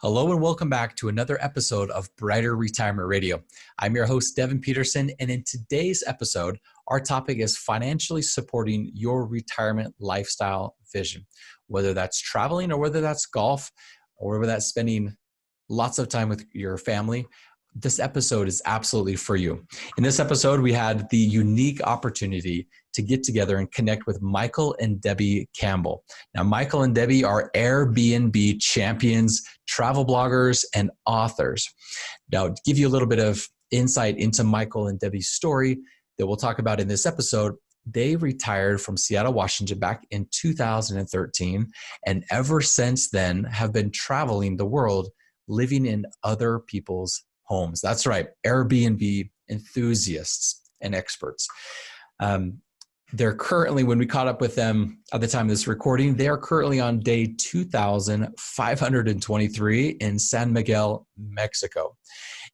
Hello and welcome back to another episode of Brighter Retirement Radio. I'm your host, Devin Peterson, and in today's episode, our topic is financially supporting your retirement lifestyle vision. Whether that's traveling or whether that's golf or whether that's spending lots of time with your family, this episode is absolutely for you. In this episode, we had the unique opportunity to get together and connect with Michael and Debbie Campbell. Now, Michael and Debbie are Airbnb champions, travel bloggers, and authors. Now, to give you a little bit of insight into Michael and Debbie's story that we'll talk about in this episode, they retired from Seattle, Washington back in 2013, and ever since then have been traveling the world, living in other people's homes. That's right, Airbnb enthusiasts and experts. They're currently, when we caught up with them at the time of this recording, they are currently on day 2,523 in San Miguel, Mexico.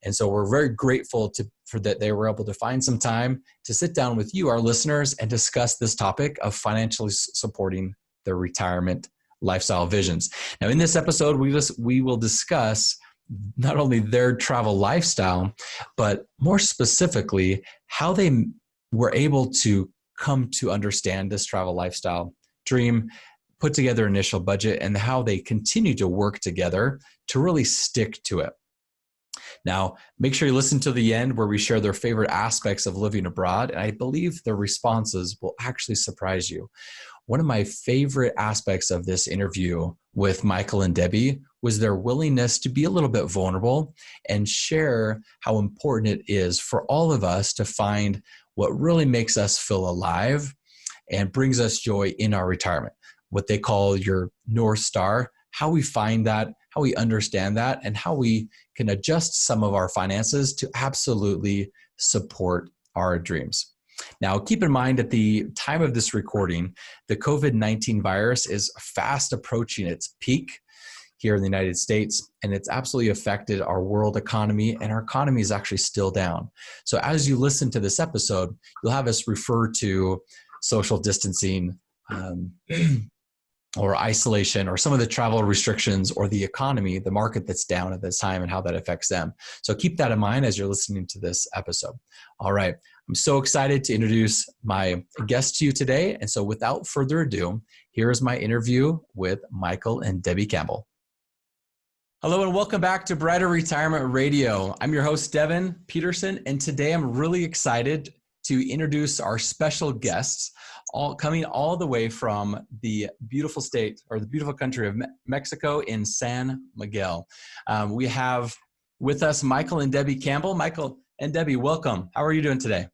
And so we're very grateful for that they were able to find some time to sit down with you, our listeners, and discuss this topic of financially supporting their retirement lifestyle visions. Now, in this episode, we will discuss not only their travel lifestyle, but more specifically, how they were able to come to understand this travel lifestyle dream, put together an initial budget, and how they continue to work together to really stick to it. Now, make sure you listen to the end where we share their favorite aspects of living abroad, and I believe their responses will actually surprise you. One of my favorite aspects of this interview with Michael and Debbie was their willingness to be a little bit vulnerable and share how important it is for all of us to find what really makes us feel alive and brings us joy in our retirement, what they call your North Star, how we find that, how we understand that, and how we can adjust some of our finances to absolutely support our dreams. Now, keep in mind at the time of this recording, the COVID-19 virus is fast approaching its peak here in the United States, and it's absolutely affected our world economy, and our economy is actually still down. So as you listen to this episode, you'll have us refer to social distancing or isolation or some of the travel restrictions or the economy, the market that's down at this time and how that affects them. So keep that in mind as you're listening to this episode. All right. I'm so excited to introduce my guest to you today. And so without further ado, here is my interview with Michael and Debbie Campbell. Hello and welcome back to Brighter Retirement Radio. I'm your host, Devin Peterson, and today I'm really excited to introduce our special guests, coming all the way from the beautiful state or the beautiful country of Mexico in San Miguel. We have with us Michael and Debbie Campbell. Michael and Debbie, welcome. How are you doing today?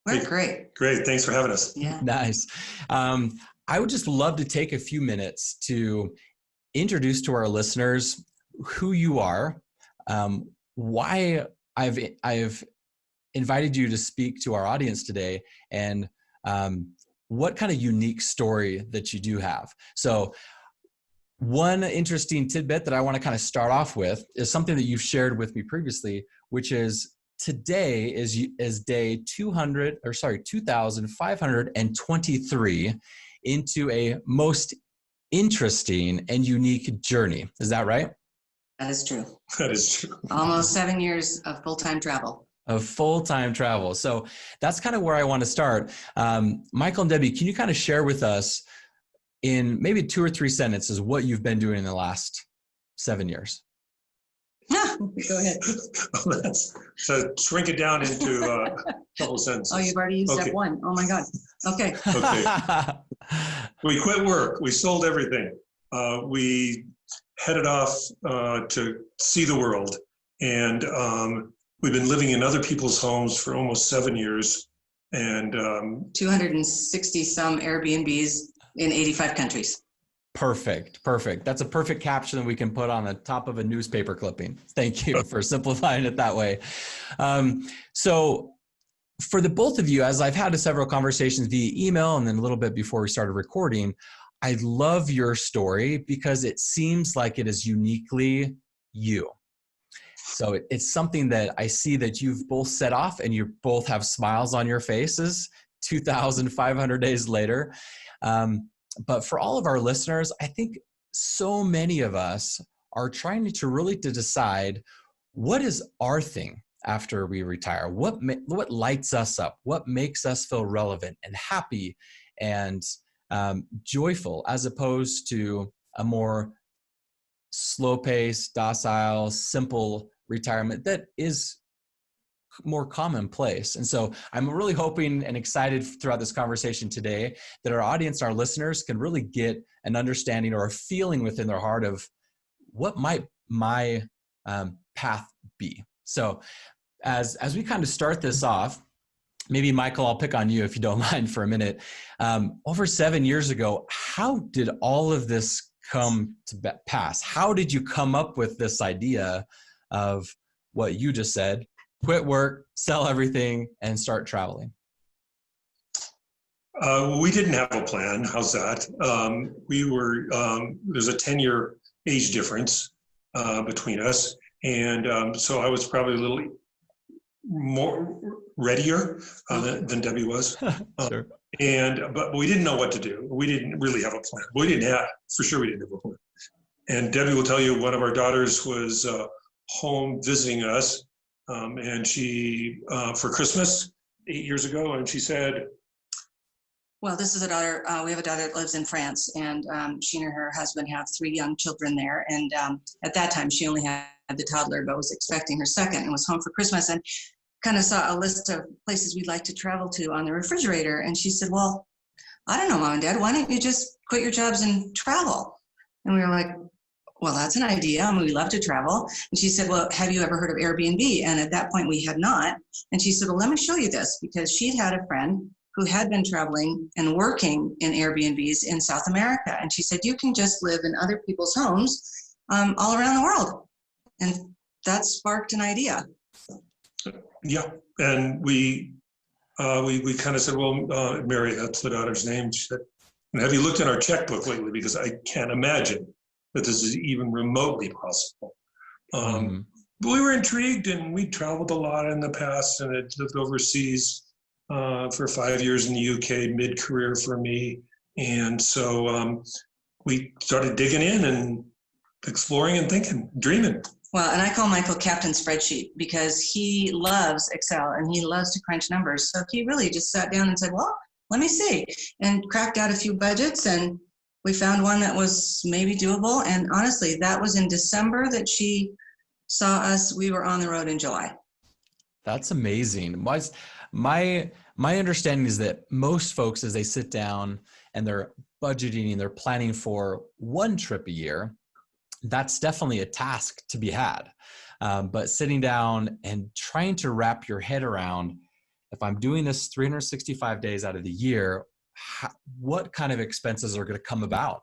We're great. Great. Thanks for having us. Yeah. Nice. I would just love to take a few minutes to introduce to our listeners who you are, why I've invited you to speak to our audience today, and what kind of unique story that you do have. So one interesting tidbit that I want to kind of start off with is something that you've shared with me previously, which is today is day 2,523 into a most interesting and unique journey. Is that right? That is true. That is true. Almost 7 years of full-time travel. So that's kind of where I want to start. Michael and Debbie, can you kind of share with us in maybe 2 or 3 sentences what you've been doing in the last 7 years? Go ahead. So shrink it down into a couple sentences. Oh, you've already used step one. Oh my God. Okay. We quit work. We sold everything. We headed off to see the world. And we've been living in other people's homes for almost 7 years. And 260 some Airbnbs in 85 countries. Perfect. That's a perfect caption that we can put on the top of a newspaper clipping. Thank you for simplifying it that way. So for the both of you, as I've had several conversations via email and then a little bit before we started recording, I love your story because it seems like it is uniquely you. So it's something that I see that you've both set off and you both have smiles on your faces 2,500 days later. But for all of our listeners, I think so many of us are trying to really to decide what is our thing after we retire, what lights us up, what makes us feel relevant and happy and joyful, as opposed to a more slow-paced, docile, simple retirement that is more commonplace. And so I'm really hoping and excited throughout this conversation today that our audience, our listeners, can really get an understanding or a feeling within their heart of what might my path be. So as we kind of start this off, maybe Michael, I'll pick on you if you don't mind for a minute. Over 7 years ago, how did all of this come to pass? How did you come up with this idea of what you just said, quit work, sell everything, and start traveling? We didn't have a plan. How's that? There's a 10-year age difference between us. And so I was probably a little more readier than Debbie was. Sure. But we didn't know what to do. We didn't really have a plan. We didn't have a plan. And Debbie will tell you, one of our daughters was home visiting us, and she for Christmas 8 years ago, and she said, Well, this is a daughter. We have a daughter that lives in France, and she and her husband have 3 young children there. And at that time, she only had the toddler, but was expecting her second and was home for Christmas, and kind of saw a list of places we'd like to travel to on the refrigerator. And she said, well, I don't know, Mom and Dad, why don't you just quit your jobs and travel? And we were like, well, that's an idea. I mean, we love to travel. And she said, well, have you ever heard of Airbnb? And at that point we had not. And she said, well, let me show you this, because she'd had a friend who had been traveling and working in Airbnbs in South America. And she said, you can just live in other people's homes all around the world. And that sparked an idea. yeah. And we kind of said, well, Mary, that's the daughter's name. She said, have you looked at our checkbook lately? Because I can't imagine that this is even remotely possible. But we were intrigued, and we traveled a lot in the past, and had lived overseas for 5 years in the UK, mid-career for me. And so we started digging in and exploring and thinking, dreaming. Well, and I call Michael Captain Spreadsheet, because he loves Excel and he loves to crunch numbers. So he really just sat down and said, well, let me see, and cracked out a few budgets, and we found one that was maybe doable. And honestly, that was in December that she saw us. We were on the road in July. That's amazing. My understanding is that most folks, as they sit down and they're budgeting and they're planning for one trip a year, that's definitely a task to be had. But sitting down and trying to wrap your head around, if I'm doing this 365 days out of the year, what kind of expenses are going to come about?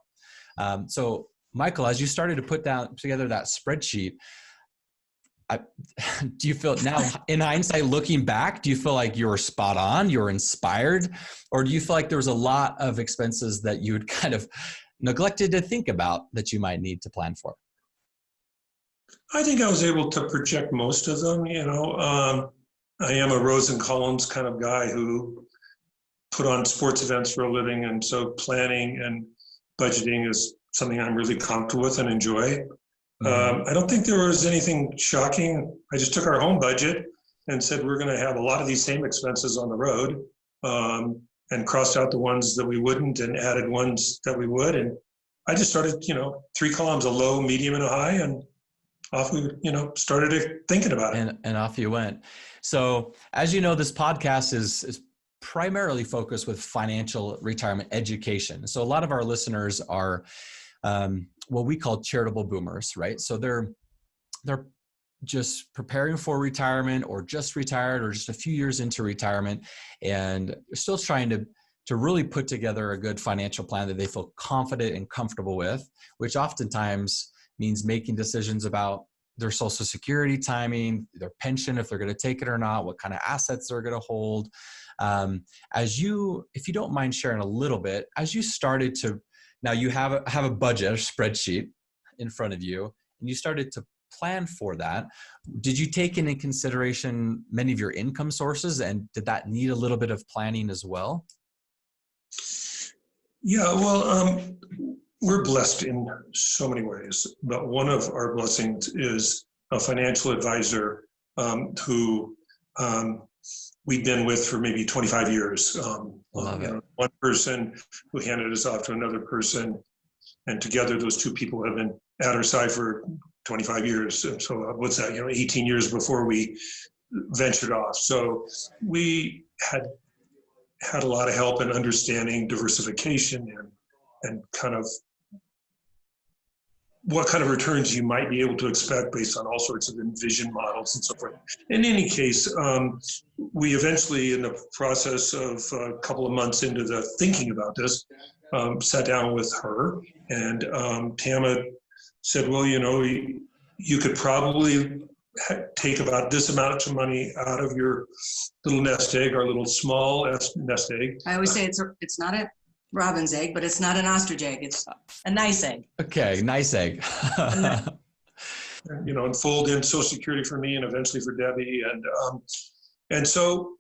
So Michael, as you started to put together that spreadsheet, do you feel now, in hindsight, looking back, do you feel like you were spot on, you were inspired, or do you feel like there was a lot of expenses that you had kind of neglected to think about that you might need to plan for? I think I was able to project most of them. I am a rows and columns kind of guy who put on sports events for a living, and so planning and budgeting is something I'm really comfortable with and enjoy. I don't think there was anything shocking. I just took our home budget and said we're going to have a lot of these same expenses on the road, and crossed out the ones that we wouldn't and added ones that we would. And I just started, 3 columns, a low, medium, and a high, and off we, started thinking about it. And off you went. So as you know, this podcast is primarily focused with financial retirement education. So a lot of our listeners are what we call charitable boomers, right? So they're just preparing for retirement, or just retired, or just a few years into retirement, and they're still trying to really put together a good financial plan that they feel confident and comfortable with, which oftentimes means making decisions about their Social Security timing, their pension, if they're going to take it or not, what kind of assets they're going to hold. If you don't mind sharing a little bit, as you started to, now you have a budget, a spreadsheet in front of you, and you started to plan for that. Did you take into consideration many of your income sources, and did that need a little bit of planning as well? Yeah, well, we're blessed in so many ways, but one of our blessings is a financial advisor who we've been with for maybe 25 years. Love it. One person who handed us off to another person, and together those two people have been at our side for 25 years. So what's that? 18 years before we ventured off. So we had a lot of help in understanding diversification and kind of what kind of returns you might be able to expect based on all sorts of envision models and so forth. In any case, we eventually, in the process of a couple of months into the thinking about this, sat down with her, and Tama said, well, you could probably take about this amount of money out of your little nest egg, our little small nest egg. I always say it's not a robin's egg, but it's not an ostrich egg. It's a nice egg. Okay, nice egg. And fold in Social Security for me and eventually for Debbie. And so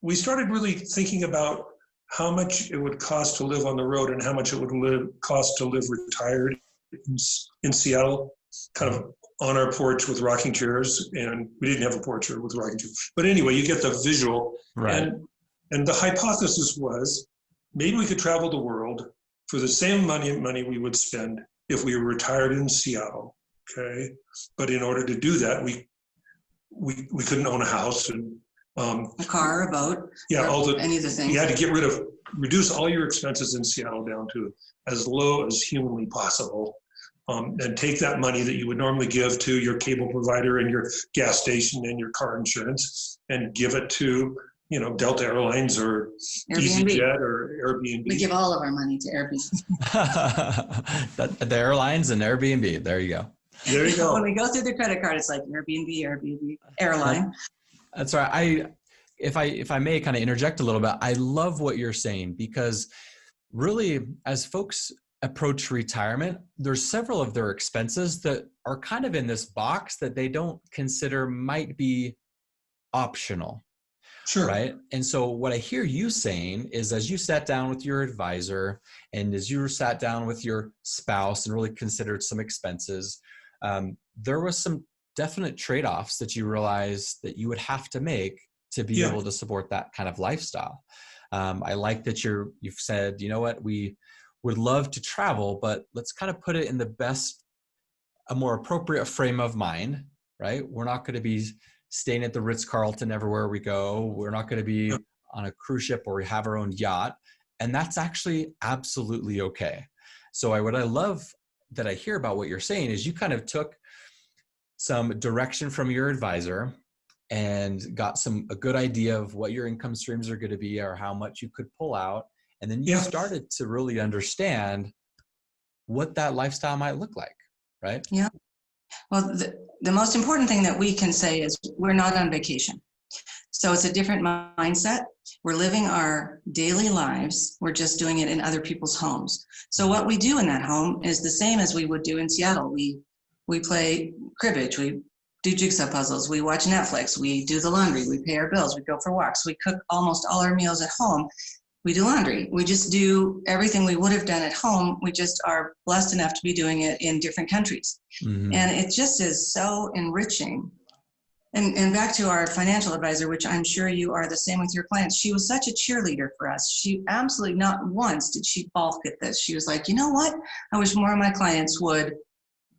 we started really thinking about how much it would cost to live on the road and how much it would cost to live retired in Seattle, kind of on our porch with rocking chairs. And we didn't have a porch with rocking chairs. But anyway, you get the visual. Right. And the hypothesis was maybe we could travel the world for the same money we would spend if we were retired in Seattle. Okay. But in order to do that, we couldn't own a house and a car, a boat. Yeah, any of the things. You had to reduce all your expenses in Seattle down to as low as humanly possible, and take that money that you would normally give to your cable provider and your gas station and your car insurance and give it to, Delta Airlines or Airbnb. EasyJet or Airbnb. We give all of our money to Airbnb. The airlines and Airbnb. There you go. There you go. When we go through the credit card, it's like Airbnb, airline. That's right. If I may kind of interject a little bit, I love what you're saying, because really, as folks approach retirement, there's several of their expenses that are kind of in this box that they don't consider might be optional. Sure. Right. And so what I hear you saying is, as you sat down with your advisor and as you sat down with your spouse and really considered some expenses, there was some definite trade-offs that you realized that you would have to make to be able to support that kind of lifestyle. I like that you've said, you know what, we would love to travel, but let's kind of put it in a more appropriate frame of mind, right? We're not going to be staying at the Ritz-Carlton everywhere we go. We're not going to be on a cruise ship or we have our own yacht. And that's actually absolutely okay. So what I love that I hear about what you're saying is you kind of took some direction from your advisor and got a good idea of what your income streams are going to be or how much you could pull out. And then you started to really understand what that lifestyle might look like, right? Yeah. Well, the most important thing that we can say is we're not on vacation. So it's a different mindset. We're living our daily lives. We're just doing it in other people's homes. So what we do in that home is the same as we would do in Seattle. We play cribbage. We do jigsaw puzzles. We watch Netflix. We do the laundry. We pay our bills. We go for walks. We cook almost all our meals at home. We do laundry. We just do everything we would have done at home. We just are blessed enough to be doing it in different countries. Mm-hmm. And it just is so enriching. And back to our financial advisor, which I'm sure you are the same with your clients. She was such a cheerleader for us. She absolutely not once did she balk at this. She was like, you know what? I wish more of my clients would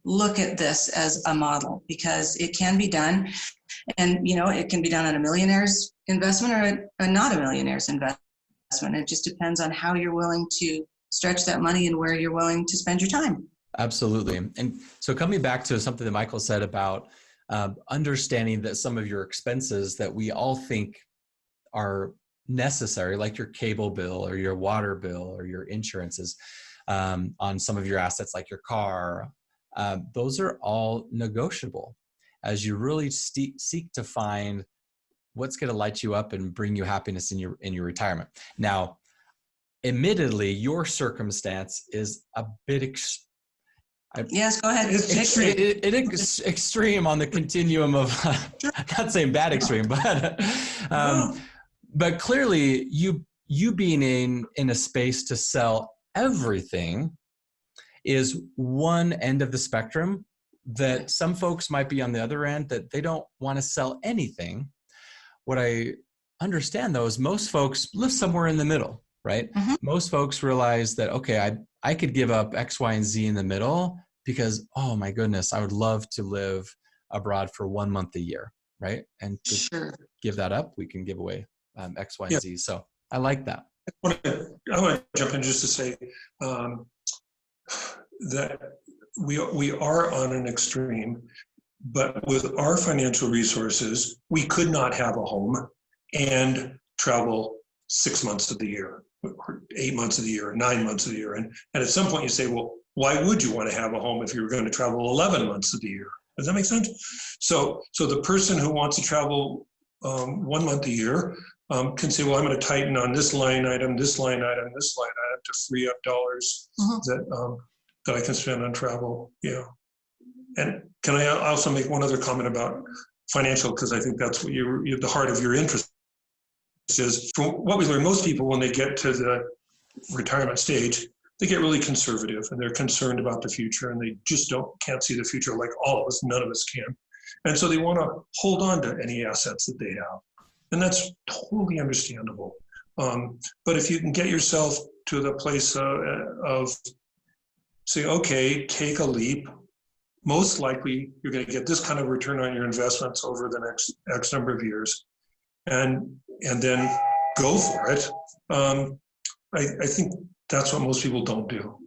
look at this as a model, because it can be done. And, it can be done on a millionaire's investment or not a millionaire's investment. It just depends on how you're willing to stretch that money and where you're willing to spend your time. Absolutely. And so coming back to something that Michael said about understanding that some of your expenses that we all think are necessary, like your cable bill or your water bill or your insurances on some of your assets, like your car, those are all negotiable as you really seek to find what's going to light you up and bring you happiness in your retirement. Now, admittedly, your circumstance is a bit yes, go ahead. It's extreme on the continuum of, I'm not saying bad extreme, but clearly you being in a space to sell everything is one end of the spectrum that some folks might be on the other end, that they don't want to sell anything. What I understand though is most folks live somewhere in the middle, right? Mm-hmm. Most folks realize that, okay, I could give up X, Y, and Z in the middle because, oh my goodness, I would love to live abroad for 1 month a year, right? And to Sure. give that up, we can give away X, Y, Yeah. and Z. So I like that. I want to jump in just to say that we are on an extreme, but with our financial resources, we could not have a home and travel 6 months of the year, or 8 months of the year, or 9 months of the year. And at some point you say, well, why would you want to have a home if you were going to travel 11 months of the year? Does that make sense? So the person who wants to travel 1 month a year can say, well, I'm going to tighten on this line item, this line item, this line item to free up dollars that I can spend on travel. Yeah. And can I also make one other comment about financial, because I think that's what you're the heart of your interest is. From what we learn, most people, when they get to the retirement stage, they get really conservative and they're concerned about the future, and they just can't see the future like all of us. None of us can. And so they want to hold on to any assets that they have. And that's totally understandable. But if you can get yourself to the place of say, okay, take a leap, most likely you're going to get this kind of return on your investments over the next X number of years, and then go for it. I think that's what most people don't do.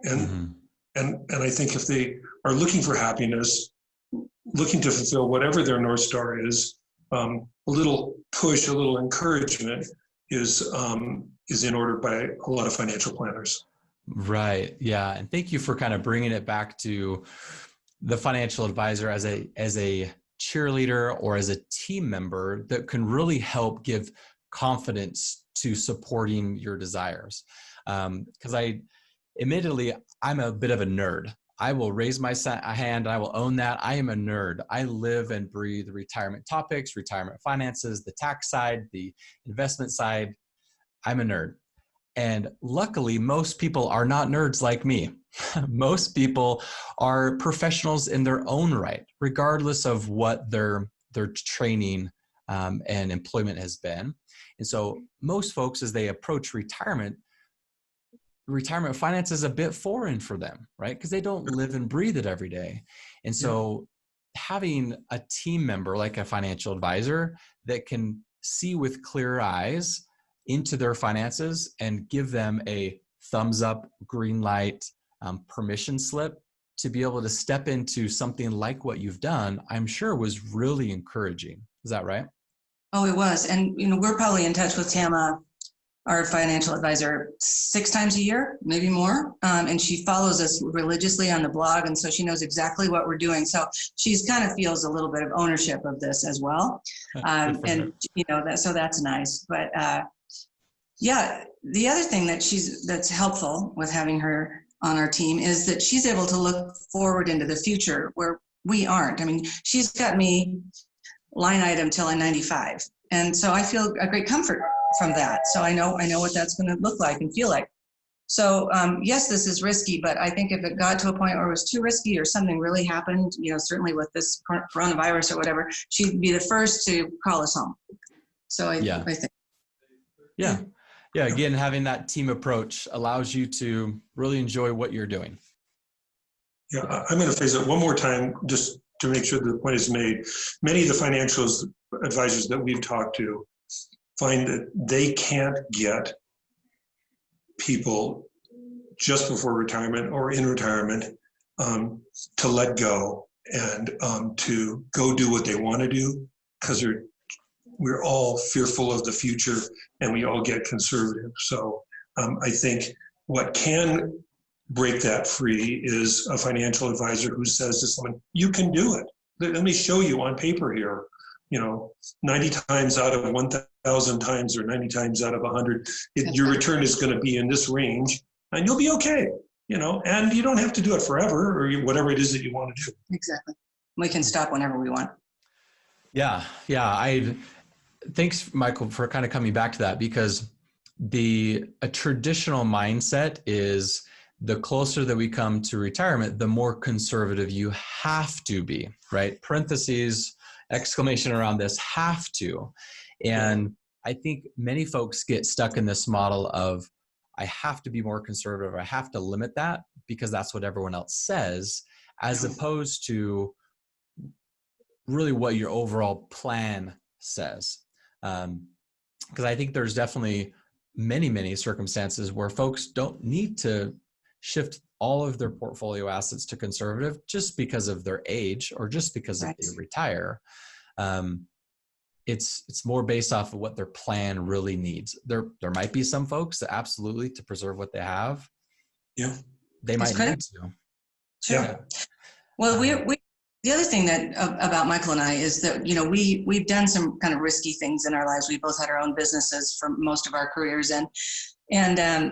And I think if they are looking for happiness, looking to fulfill whatever their North Star is, a little push, a little encouragement is in order by a lot of financial planners. Right. Yeah. And thank you for kind of bringing it back to the financial advisor as a cheerleader or as a team member that can really help give confidence to supporting your desires. Because admittedly, I'm a bit of a nerd. I will raise my hand. I will own that. I am a nerd. I live and breathe retirement topics, retirement finances, the tax side, the investment side. I'm a nerd. And luckily, most people are not nerds like me. Most people are professionals in their own right, regardless of what their training and employment has been. And so most folks, as they approach retirement finance is a bit foreign for them, right? Because they don't live and breathe it every day. And so having a team member like a financial advisor that can see with clear eyes into their finances and give them a thumbs up, green light, permission slip to be able to step into something like what you've done, I'm sure was really encouraging. Is that right? Oh, it was. And, we're probably in touch with Tama, our financial advisor, 6 times a year, maybe more. And she follows us religiously on the blog. And so she knows exactly what we're doing. So she's kind of feels a little bit of ownership of this as well. And, so that's nice. But the other thing that's helpful with having her on our team is that she's able to look forward into the future where we aren't. I mean, she's got me line item till I'm 95. And so I feel a great comfort from that. So I know what that's going to look like and feel like. So yes, this is risky, but I think if it got to a point where it was too risky or something really happened, certainly with this coronavirus or whatever, she'd be the first to call us home. So I think. Yeah. Yeah. Again, having that team approach allows you to really enjoy what you're doing. Yeah. I'm going to phrase it one more time just to make sure the point is made. Many of the financial advisors that we've talked to find that they can't get people just before retirement or in retirement to let go and to go do what they want to do, because we're all fearful of the future and we all get conservative. So I think what can break that free is a financial advisor who says to someone, you can do it. Let me show you on paper here, 90 times out of 1,000 times or 90 times out of 100, your return is going to be in this range and you'll be okay, and you don't have to do it forever or whatever it is that you want to do. Exactly. We can stop whenever we want. Yeah. Thanks, Michael, for kind of coming back to that, because a traditional mindset is the closer that we come to retirement, the more conservative you have to be, right? Parentheses, exclamation around this, have to. And I think many folks get stuck in this model of, I have to be more conservative, I have to limit that because that's what everyone else says, as opposed to really what your overall plan says. Because I think there's definitely many circumstances where folks don't need to shift all of their portfolio assets to conservative just because of their age or just because they retire. It's more based off of what their plan really needs. There might be some folks that absolutely, to preserve what they have, they might need to. Sure. Yeah. Well, we the other thing that about Michael and I is that, we've done some kind of risky things in our lives. We both had our own businesses for most of our careers, and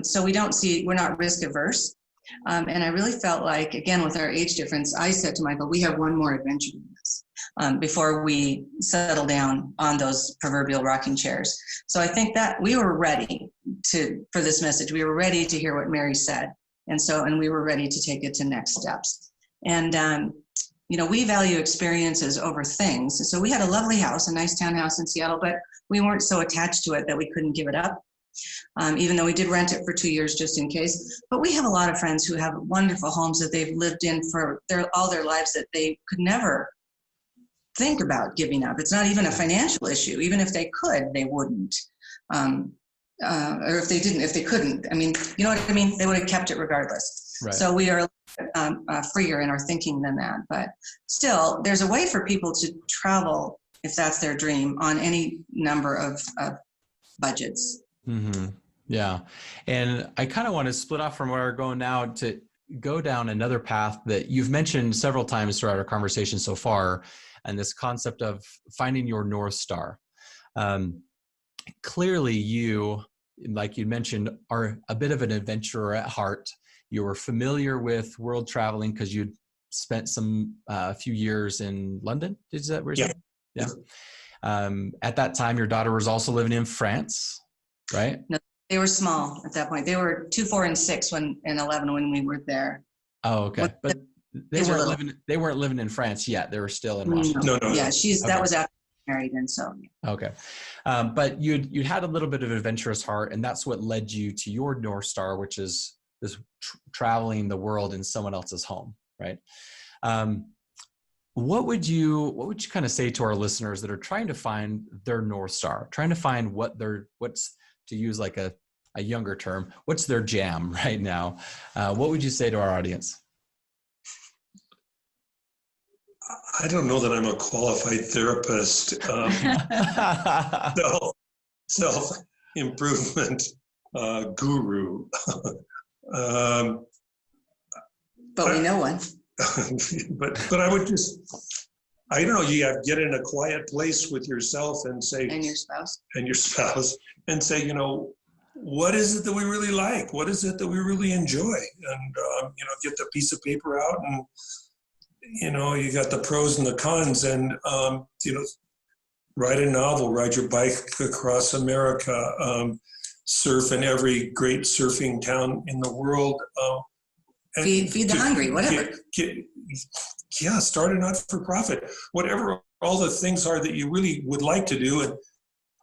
so we're not risk averse. And I really felt like, again, with our age difference, I said to Michael, we have one more adventure in this before we settle down on those proverbial rocking chairs. So I think that we were ready for this message. We were ready to hear what Mary said. And we were ready to take it to next steps. And, we value experiences over things. So we had a lovely house, a nice townhouse in Seattle, but we weren't so attached to it that we couldn't give it up. Even though we did rent it for 2 years just in case. But we have a lot of friends who have wonderful homes that they've lived in for all their lives that they could never think about giving up. It's not even a financial issue. Even if they could, they wouldn't. Or if they couldn't. I mean, you know what I mean? They would have kept it regardless. Right. So we are freer in our thinking than that. But still, there's a way for people to travel, if that's their dream, on any number of budgets. Mm-hmm. Yeah. And I kind of want to split off from where we're going now to go down another path that you've mentioned several times throughout our conversation so far, and this concept of finding your North Star. Clearly you, like you mentioned, are a bit of an adventurer at heart. You were familiar with world traveling because you'd spent a few years in London. Is that where you're saying? Yeah. At that time, your daughter was also living in France, right? No, they were small at that point. They were 2, 4, and 6 and 11 when we were there. Oh, okay. But they weren't living in France yet. They were still in Washington. No. Yeah, that was after married, and so. Okay. But you had a little bit of an adventurous heart, and that's what led you to your North Star, which is this traveling the world in someone else's home, right? What would you kind of say to our listeners that are trying to find their North Star, trying to find what's, to use like a younger term, what's their jam right now? What would you say to our audience? I don't know that I'm a qualified therapist. Self-improvement guru. But we know one. But I would I don't know, you have to get in a quiet place with yourself and say, and your spouse and say, what is it that we really like? What is it that we really enjoy? And, get the piece of paper out and, you got the pros and the cons and, write a novel, ride your bike across America, surf in every great surfing town in the world. Feed the hungry, whatever. Start a not-for-profit. Whatever all the things are that you really would like to do. And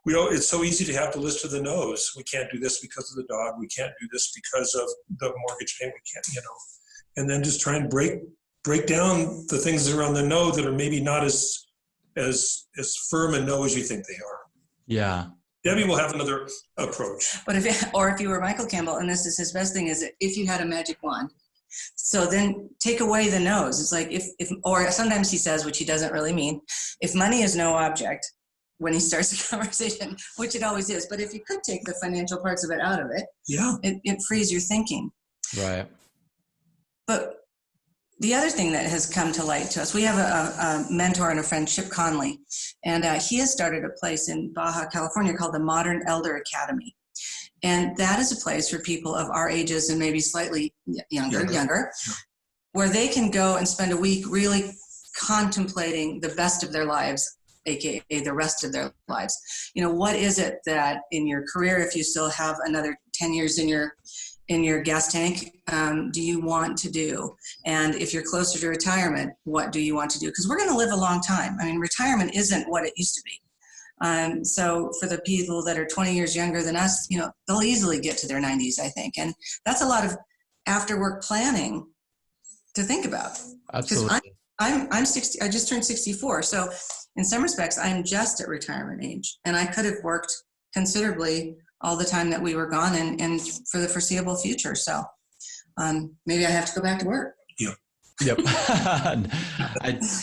it's so easy to have the list of the no's. We can't do this because of the dog. We can't do this because of the mortgage payment. We can't, and then just try and break down the things that are on the no that are maybe not as firm a no as you think they are. Yeah. Debbie will have another approach. But if you were Michael Campbell, and this is his best thing, is if you had a magic wand, so then take away the no's. It's like or sometimes he says, which he doesn't really mean, if money is no object when he starts the conversation, which it always is. But if you could take the financial parts of it out of it, it frees your thinking. Right. But the other thing that has come to light to us, we have a mentor and a friend, Chip Conley, and he has started a place in Baja, California called the Modern Elder Academy. And that is a place for people of our ages and maybe slightly younger, where they can go and spend a week really contemplating the best of their lives, aka the rest of their lives. What is it that in your career, if you still have another 10 years in in your gas tank do you want to do? And if you're closer to retirement, what do you want to do? Because we're going to live a long time. I mean, retirement isn't what it used to be. So for the people that are 20 years younger than us, they'll easily get to their 90s, I think. And that's a lot of after work planning to think about. Absolutely. Because I'm 60, I just turned 64. So in some respects, I'm just at retirement age, and I could have worked considerably all the time that we were gone and for the foreseeable future. So maybe I have to go back to work. Yeah. Yep.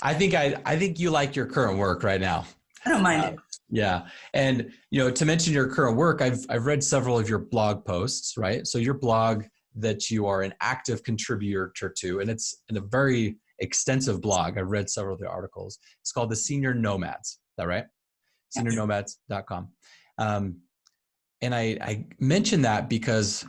I think you like your current work right now. I don't mind it. Yeah. And, to mention your current work, I've read several of your blog posts, right? So your blog that you are an active contributor to, and it's in a very extensive blog. I read several of the articles. It's called The Senior Nomads. Is that right? SeniorNomads.com. And I mention that because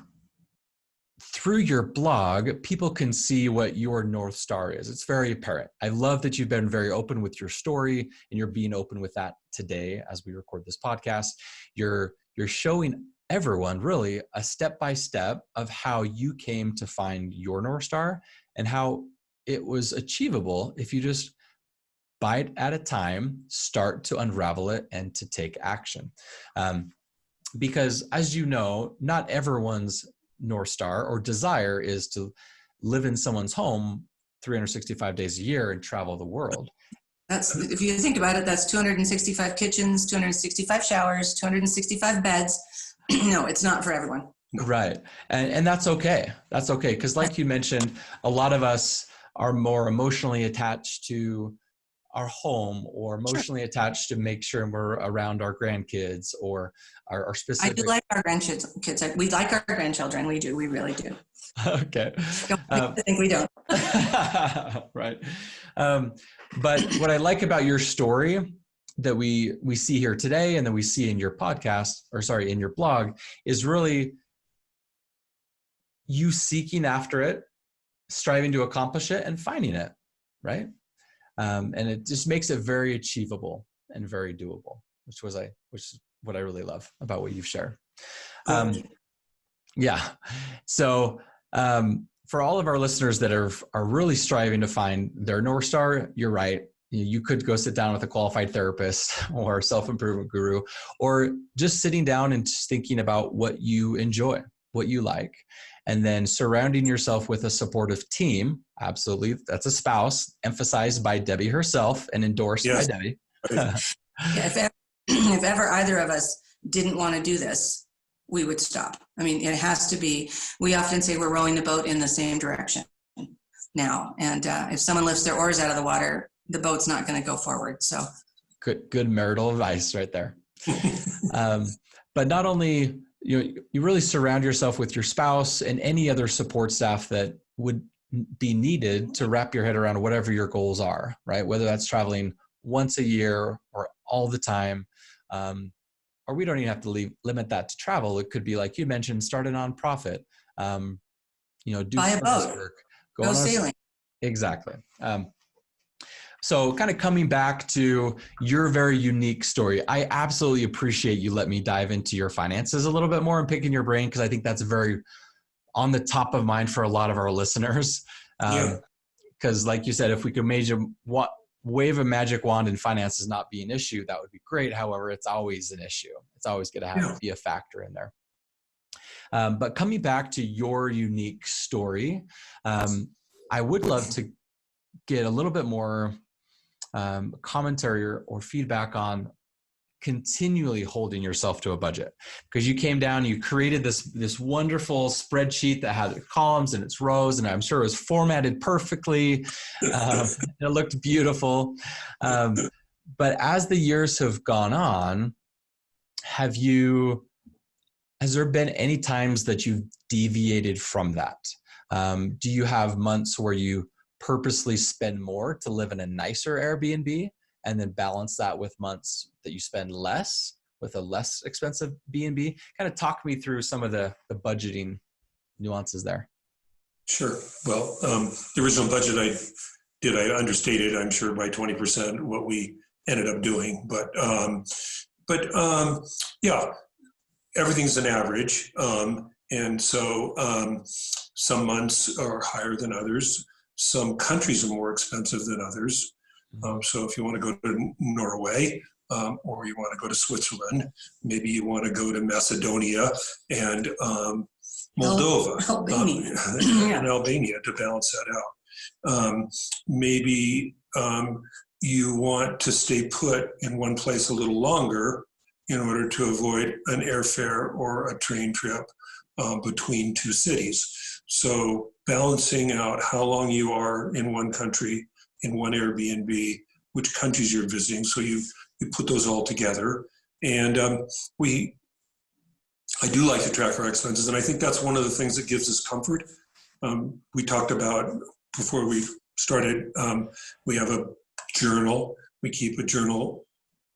through your blog, people can see what your North Star is. It's very apparent. I love that you've been very open with your story, and you're being open with that today as we record this podcast. You're showing everyone really a step-by-step of how you came to find your North Star and how it was achievable if you just bite at a time, start to unravel it and to take action. Because as you know, not everyone's North Star or desire is to live in someone's home 365 days a year and travel the world. That's, if you think about it, that's 265 kitchens, 265 showers, 265 beds. No, it's not for everyone. Right. And that's okay. That's okay. Because like you mentioned, a lot of us are more emotionally attached to our home or emotionally attached to make sure we're around our grandkids or our specific. I do like our grandkids. We like our grandchildren. We do. We really do. Okay. I think we don't. Right. But what I like about your story that we see here today and that we see in your podcast, in your blog, is really you seeking after it, striving to accomplish it, and finding it, right? And it just makes it very achievable and very doable, which is what I really love about what you've shared. Yeah. So for all of our listeners that are really striving to find their North Star, you're right. You could go sit down with a qualified therapist or self-improvement guru, or just sitting down and just thinking about what you enjoy, what you like, and then surrounding yourself with a supportive team. Absolutely. That's a spouse, emphasized by Debbie herself and endorsed by Debbie. If ever either of us didn't want to do this, we would stop. I mean, it has to be, we often say we're rowing the boat in the same direction now. And if someone lifts their oars out of the water, the boat's not going to go forward. So good marital advice right there. But not only, you really surround yourself with your spouse and any other support staff that would be needed to wrap your head around whatever your goals are, right? Whether that's traveling once a year or all the time, or we don't even have to limit that to travel. It could be, like you mentioned, start a nonprofit, do buy a boat, work, go sailing. Exactly. So kind of coming back to your very unique story, I absolutely appreciate you let me dive into your finances a little bit more and picking your brain, because I think that's very on the top of mind for a lot of our listeners. Because like you said, if we could wave a magic wand and finances not be an issue, that would be great. However, it's always an issue. It's always going to have to be a factor in there. But coming back to your unique story, I would love to get a little bit more commentary or feedback on continually holding yourself to a budget, because you came down, you created this wonderful spreadsheet that had columns and its rows, and I'm sure it was formatted perfectly. It looked beautiful. But as the years have gone on, has there been any times that you've deviated from that? Do you have months where you purposely spend more to live in a nicer Airbnb and then balance that with months that you spend less with a less expensive B&B? Kind of talk me through some of the budgeting nuances there. Sure. Well, the original budget I understated, I'm sure, by 20% what we ended up doing. But yeah, everything's an average. And so some months are higher than others. Some countries are more expensive than others. So if you want to go to Norway, or you want to go to Switzerland, maybe you want to go to Macedonia and Moldova, Albania. and Albania to balance that out. Maybe you want to stay put in one place a little longer in order to avoid an airfare or a train trip between two cities. So balancing out how long you are in one country, in one Airbnb, which countries you're visiting. So you put those all together. And I do like to track our expenses. And I think that's one of the things that gives us comfort. We talked about before we started, we have a journal. We keep a journal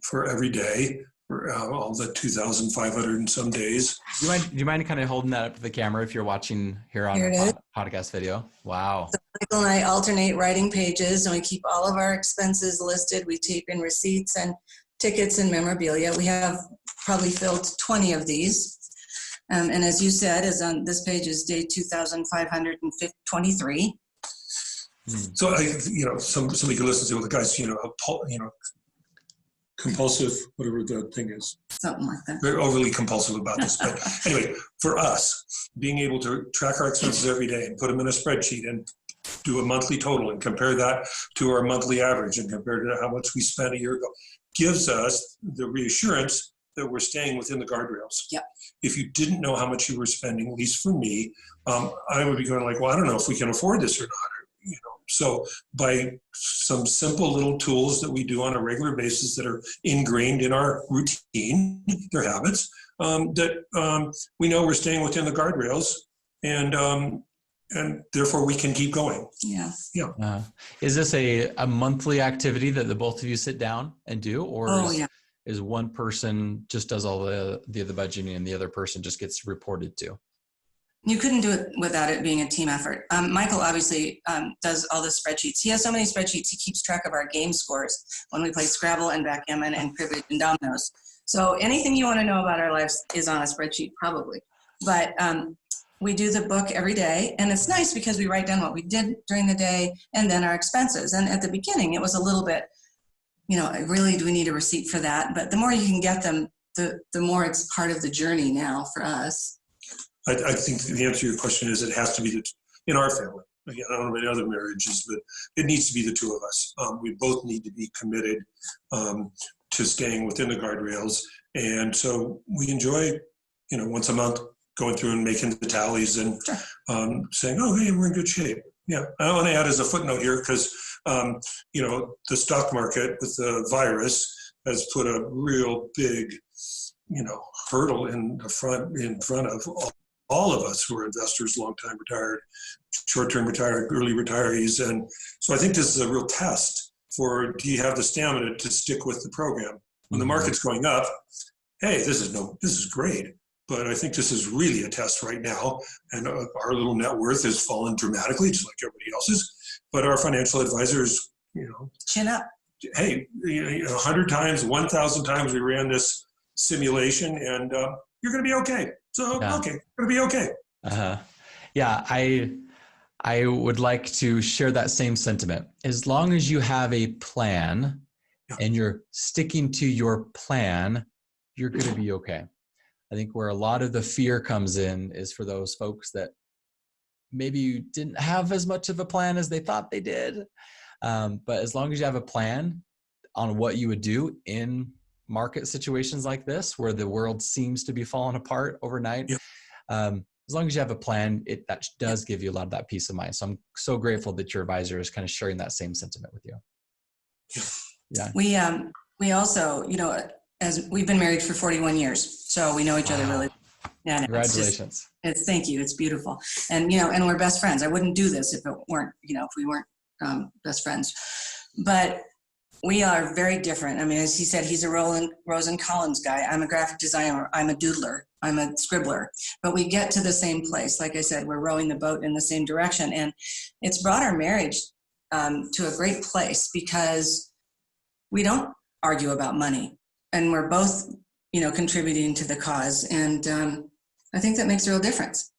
for every day, for all the 2,500 and some days. Do you mind kind of holding that up to the camera if you're watching here on the podcast video? Wow. So Michael and I alternate writing pages, and we keep all of our expenses listed. We tape in receipts and tickets and memorabilia. We have probably filled 20 of these. And as you said, as on this page is day 2,523. So somebody could listen to, well, the guy's, compulsive, whatever the thing is. Something like that. They're overly compulsive about this. But anyway, for us, being able to track our expenses every day and put them in a spreadsheet and do a monthly total and compare that to our monthly average and compare to how much we spent a year ago, gives us the reassurance that we're staying within the guardrails. Yep. If you didn't know how much you were spending, at least for me, I would be going like, well, I don't know if we can afford this or not. So by some simple little tools that we do on a regular basis that are ingrained in our routine, their habits, that we know we're staying within the guardrails, and therefore we can keep going. Yeah. Is this a monthly activity that the both of you sit down and do, or is one person just does all the budgeting and the other person just gets reported to? You couldn't do it without it being a team effort. Michael obviously does all the spreadsheets. He has so many spreadsheets, he keeps track of our game scores when we play Scrabble and backgammon and cribbage and dominoes. So anything you want to know about our lives is on a spreadsheet, probably. But we do the book every day, and it's nice because we write down what we did during the day and then our expenses. And at the beginning, it was a little bit, really, do we need a receipt for that? But the more you can get them, the more it's part of the journey now for us. I think the answer to your question is it has to be in our family. Again, I don't know about other marriages, but it needs to be the two of us. We both need to be committed to staying within the guardrails. And so we enjoy, once a month going through and making the tallies and saying, oh, hey, we're in good shape. Yeah, I want to add as a footnote here because, the stock market with the virus has put a real big, hurdle in front of all of us who are investors, long-time retired, short-term retired, early retirees. And so I think this is a real test for, do you have the stamina to stick with the program? When the market's going up, hey, this is great. But I think this is really a test right now. And our little net worth has fallen dramatically, just like everybody else's. But our financial advisors, chin up. Hey, 100 times, 1,000 times we ran this simulation, and you're going to be okay. So, okay, going to be okay. Yeah, I would like to share that same sentiment. As long as you have a plan and you're sticking to your plan, you're going to be okay. I think where a lot of the fear comes in is for those folks that maybe you didn't have as much of a plan as they thought they did. But as long as you have a plan on what you would do in market situations like this, where the world seems to be falling apart overnight, as long as you have a plan, that does give you a lot of that peace of mind. So I'm so grateful that your advisor is kind of sharing that same sentiment with you. Yeah. We also, as we've been married for 41 years, so we know each other really. Yeah, congratulations. Thank you. It's beautiful. And, and we're best friends. I wouldn't do this if it weren't, if we weren't best friends, but we are very different. I mean, as he said, he's a Rosen Collins guy. I'm a graphic designer. I'm a doodler. I'm a scribbler. But we get to the same place. Like I said, we're rowing the boat in the same direction. And it's brought our marriage to a great place because we don't argue about money. And we're both, contributing to the cause. And I think that makes a real difference.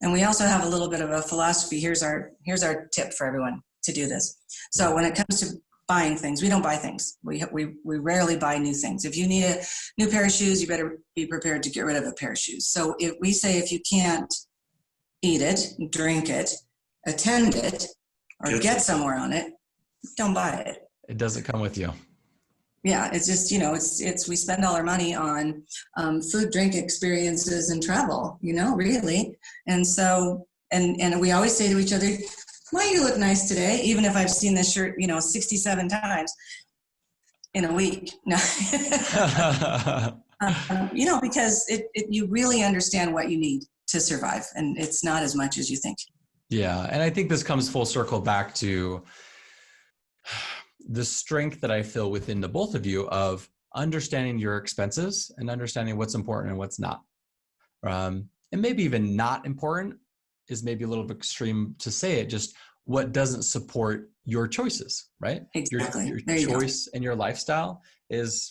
And we also have a little bit of a philosophy. Here's our tip for everyone to do this. So when it comes to buying things, we don't buy things. We rarely buy new things. If you need a new pair of shoes, you better be prepared to get rid of a pair of shoes. So if we say, if you can't eat it, drink it, attend it, or get somewhere on it, don't buy it. It doesn't come with you. Yeah, it's just, it's we spend all our money on food, drink, experiences, and travel, really. And so, and we always say to each other, why you look nice today, even if I've seen this shirt, 67 times in a week. No. Because you really understand what you need to survive, and it's not as much as you think. Yeah, and I think this comes full circle back to the strength that I feel within the both of you of understanding your expenses and understanding what's important and what's not. And maybe even not important is maybe a little bit extreme to say it, just what doesn't support your choices, right? Exactly. Your choice and your lifestyle is,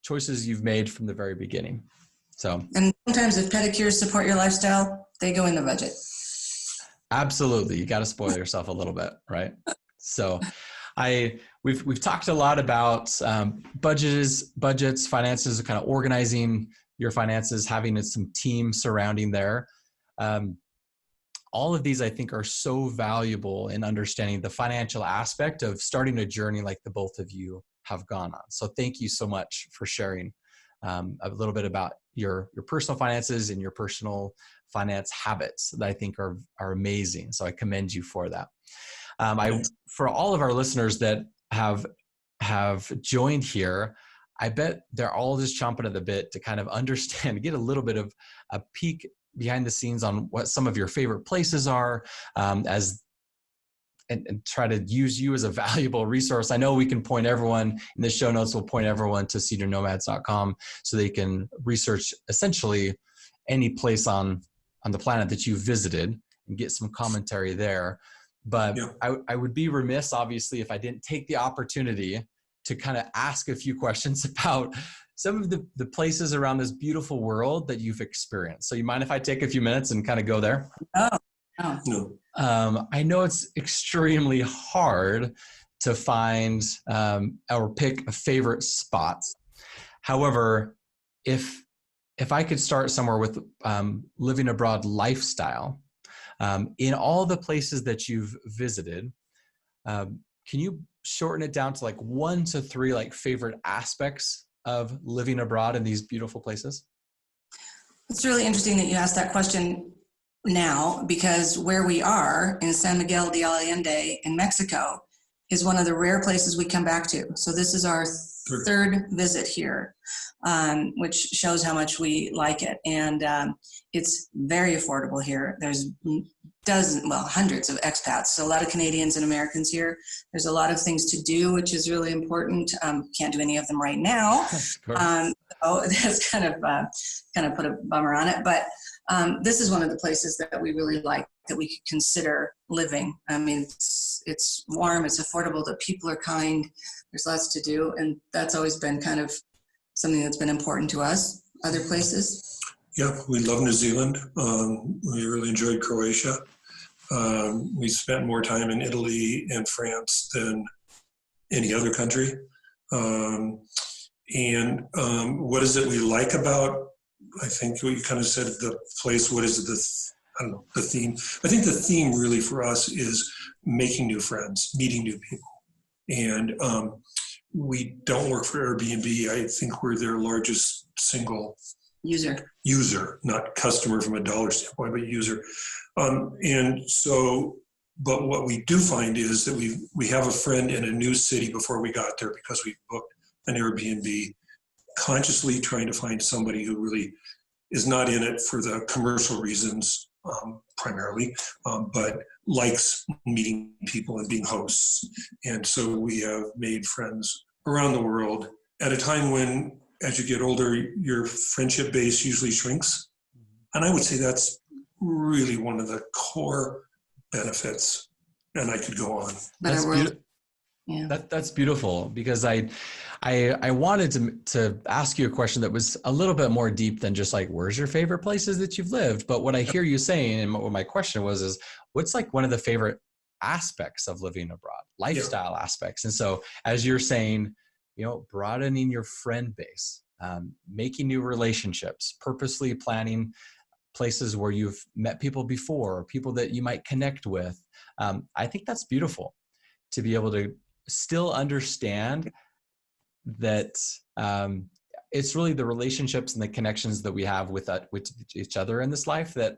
choices you've made from the very beginning. So, and sometimes if pedicures support your lifestyle, they go in the budget. Absolutely. You got to spoil yourself a little bit, right? So we've talked a lot about budgets, finances, kind of organizing your finances, having some team surrounding there. All of these, I think, are so valuable in understanding the financial aspect of starting a journey like the both of you have gone on. So thank you so much for sharing a little bit about your personal finances and your personal finance habits that I think are amazing. So I commend you for that. For all of our listeners that have joined here, I bet they're all just chomping at the bit to kind of understand, get a little bit of a peek behind the scenes on what some of your favorite places are, and try to use you as a valuable resource. I know we can point everyone in the show notes. We'll point everyone to cedarnomads.com so they can research essentially any place on the planet that you visited and get some commentary there. But I would be remiss, obviously, if I didn't take the opportunity to kind of ask a few questions about some of the places around this beautiful world that you've experienced. So you mind if I take a few minutes and kind of go there? No. I know it's extremely hard to find or pick a favorite spot. However, if I could start somewhere with living abroad lifestyle, in all the places that you've visited, can you shorten it down to like 1 to 3 like favorite aspects of living abroad in these beautiful places? It's really interesting that you asked that question now, because where we are in San Miguel de Allende in Mexico is one of the rare places we come back to. So this is our third visit here, which shows how much we like it. And it's very affordable here. There's hundreds of expats. So a lot of Canadians and Americans here. There's a lot of things to do, which is really important. Can't do any of them right now. So that's kind of put a bummer on it. But this is one of the places that we really like, that we could consider living. I mean, it's warm, it's affordable, the people are kind, there's lots to do, and that's always been kind of something that's been important to us. Other places? Yeah, we love New Zealand. We really enjoyed Croatia. We spent more time in Italy and France than any other country. And what is it we like about, I think what you kind of said, the place, what is it, the theme? I think the theme really for us is making new friends, meeting new people. And we don't work for Airbnb. I think we're their largest single user, not customer from a dollar standpoint, but user. And so, but what we do find is that we have a friend in a new city before we got there, because we booked an Airbnb, consciously trying to find somebody who really is not in it for the commercial reasons primarily, but likes meeting people and being hosts. And so we have made friends around the world at a time when, as you get older, your friendship base usually shrinks. And I would say that's really one of the core benefits. And I could go on. Yeah. That's beautiful, because I wanted to ask you a question that was a little bit more deep than just like, where's your favorite places that you've lived? But what I hear you saying, and what my question was, is what's like one of the favorite aspects of living abroad, lifestyle aspects? And so as you're saying, broadening your friend base, making new relationships, purposely planning places where you've met people before, or people that you might connect with. I think that's beautiful, to be able to still understand that it's really the relationships and the connections that we have with each other in this life that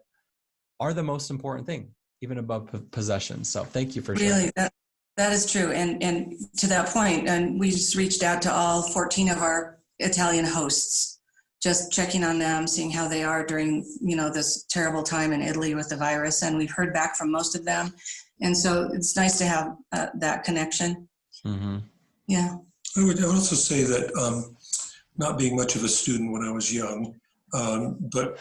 are the most important thing, even above possessions. So thank you for sharing. Really, that is true. And to that point, and we just reached out to all 14 of our Italian hosts, just checking on them, seeing how they are during, this terrible time in Italy with the virus. And we've heard back from most of them. And so it's nice to have that connection. Mm-hmm. Yeah. I would also say that not being much of a student when I was young, but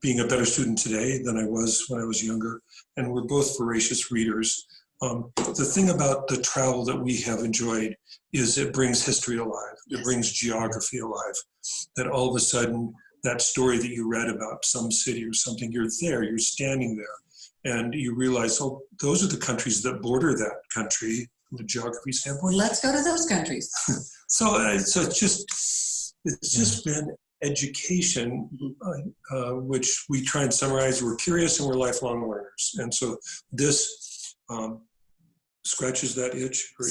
being a better student today than I was when I was younger, and we're both voracious readers. The thing about the travel that we have enjoyed is it brings history alive. It brings geography alive. That all of a sudden, that story that you read about some city or something, you're there, you're standing there, and you realize, oh, those are the countries that border that country from a geography standpoint. Let's go to those countries. So it's just been education, which we try and summarize. We're curious and we're lifelong learners, and so this scratches that itch. Or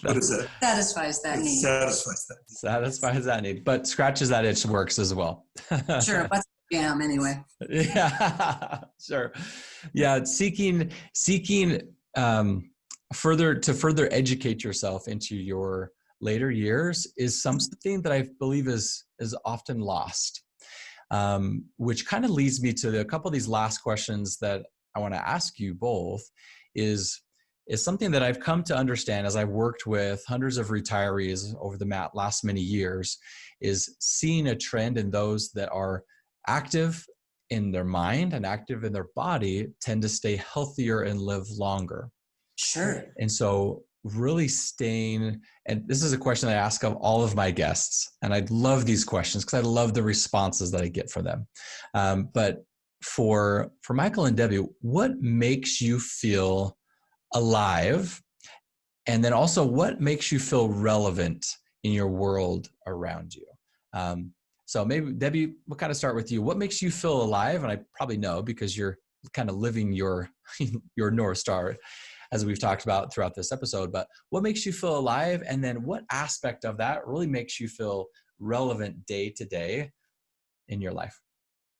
what is that? Satisfies that need. Satisfies that need, but scratches that itch works as well. Sure, but anyway. Yeah, sure. Yeah, seeking further educate yourself into your later years is something that I believe is often lost, which kind of leads me to a couple of these last questions that I want to ask you both. Is something that I've come to understand as I've worked with hundreds of retirees over the last many years, is seeing a trend in those that are active in their mind and active in their body tend to stay healthier and live longer. Sure. And so really staying, and this is a question I ask of all of my guests, and I love these questions because I love the responses that I get from them. But for Michael and Debbie, what makes you feel alive? And then also, what makes you feel relevant in your world around you? So maybe, Debbie, we'll kind of start with you. What makes you feel alive? And I probably know because you're kind of living your North Star, as we've talked about throughout this episode. But what makes you feel alive? And then what aspect of that really makes you feel relevant day to day in your life?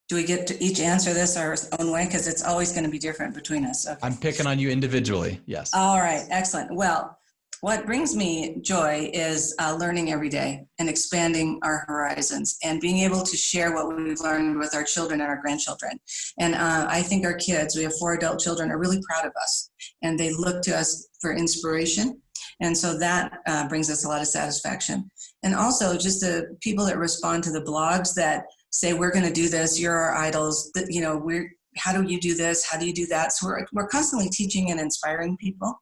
Do we get to each answer this our own way? Because it's always going to be different between us. Okay. I'm picking on you individually. Yes. All right. Excellent. Well, what brings me joy is learning every day and expanding our horizons and being able to share what we've learned with our children and our grandchildren. And I think our kids, we have 4 adult children, are really proud of us, and they look to us for inspiration. And so that brings us a lot of satisfaction. And also just the people that respond to the blogs that say, we're going to do this, you're our idols, how do you do this? How do you do that? So we're constantly teaching and inspiring people.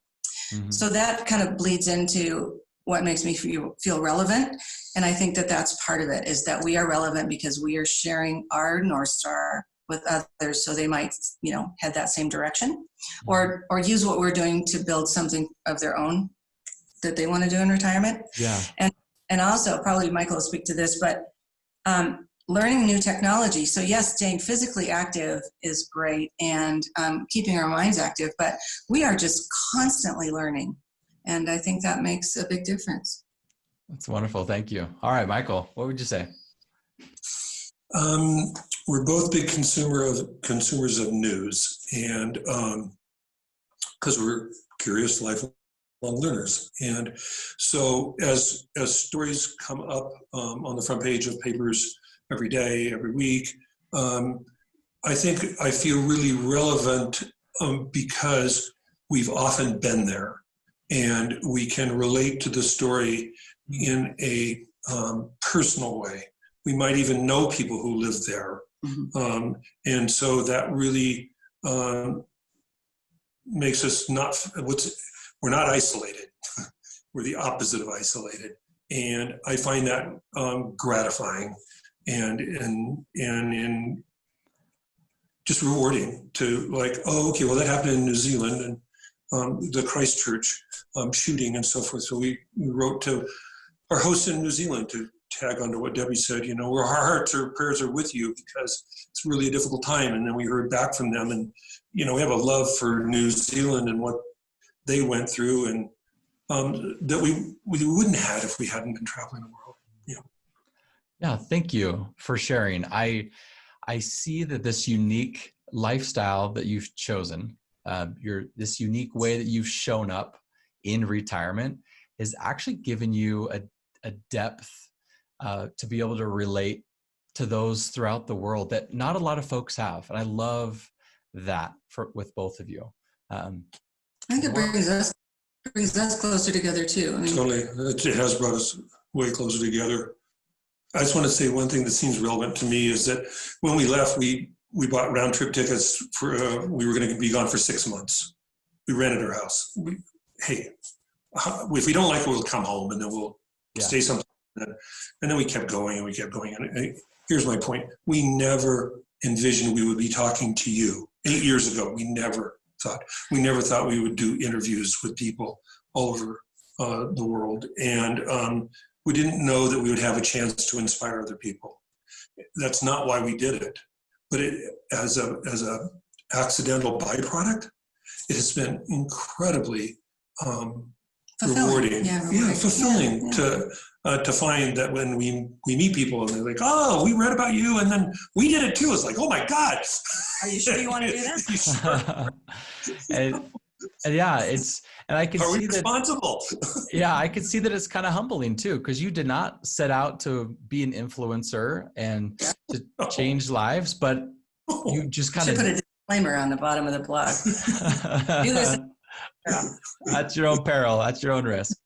Mm-hmm. So that kind of bleeds into what makes me feel relevant. And I think that that's part of it, is that we are relevant because we are sharing our North Star with others, so they might, head that same direction, or use what we're doing to build something of their own that they want to do in retirement. Yeah. And also, probably Michael will speak to this, but learning new technology. So yes, staying physically active is great, and keeping our minds active, but we are just constantly learning. And I think that makes a big difference. That's wonderful. Thank you. All right, Michael, what would you say? We're both big consumers of news, and because we're curious, lifelong learners. And so as stories come up on the front page of papers every day, every week, I think I feel really relevant because we've often been there, and we can relate to the story in a personal way. We might even know people who live there. Mm-hmm. And so that really makes us we're not isolated. We're the opposite of isolated. And I find that gratifying and just rewarding to like, oh, okay, well, that happened in New Zealand and the Christchurch shooting and so forth. So we wrote to our hosts in New Zealand to tag onto what Debbie said, our hearts or prayers are with you because it's really a difficult time. And then we heard back from them and, we have a love for New Zealand and what they went through and that we wouldn't have if we hadn't been traveling the world. Yeah, thank you for sharing. I see that this unique lifestyle that you've chosen, this unique way that you've shown up in retirement has actually given you a depth to be able to relate to those throughout the world that not a lot of folks have. And I love that with both of you. I think it brings us closer together too. Totally. It has brought us way closer together. I just want to say one thing that seems relevant to me is that when we left, we bought round trip tickets for, we were going to be gone for 6 months. We rented our house. If we don't like it, we'll come home and then we'll stay sometime. And then we kept going and we kept going. And here's my point. We never envisioned we would be talking to you. 8 years ago, we never thought we would do interviews with people all over the world. And we didn't know that we would have a chance to inspire other people. That's not why we did it. But as a accidental byproduct, it has been incredibly rewarding, fulfilling to find that when we meet people and they're like, oh, we read about you and then we did it too. It's like, oh my God. Are you sure you want to do this? And I can Are see we responsible? I could see that it's kind of humbling too, because you did not set out to be an influencer and to change lives, but you just kind of put a disclaimer on the bottom of the blog. Do this. At your own peril, at your own risk.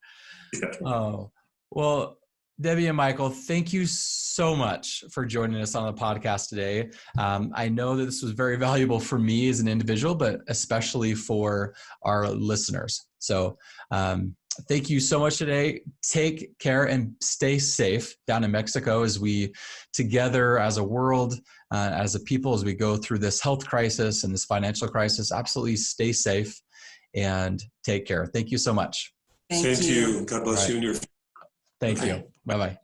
Oh, well, Debbie and Michael, thank you so much for joining us on the podcast today. I know that this was very valuable for me as an individual, but especially for our listeners. So thank you so much today. Take care and stay safe down in Mexico as we together as a world, as a people, as we go through this health crisis and this financial crisis. Absolutely stay safe and take care. Thank you so much. Same to you. God bless you and your family. Thank you. Bye-bye.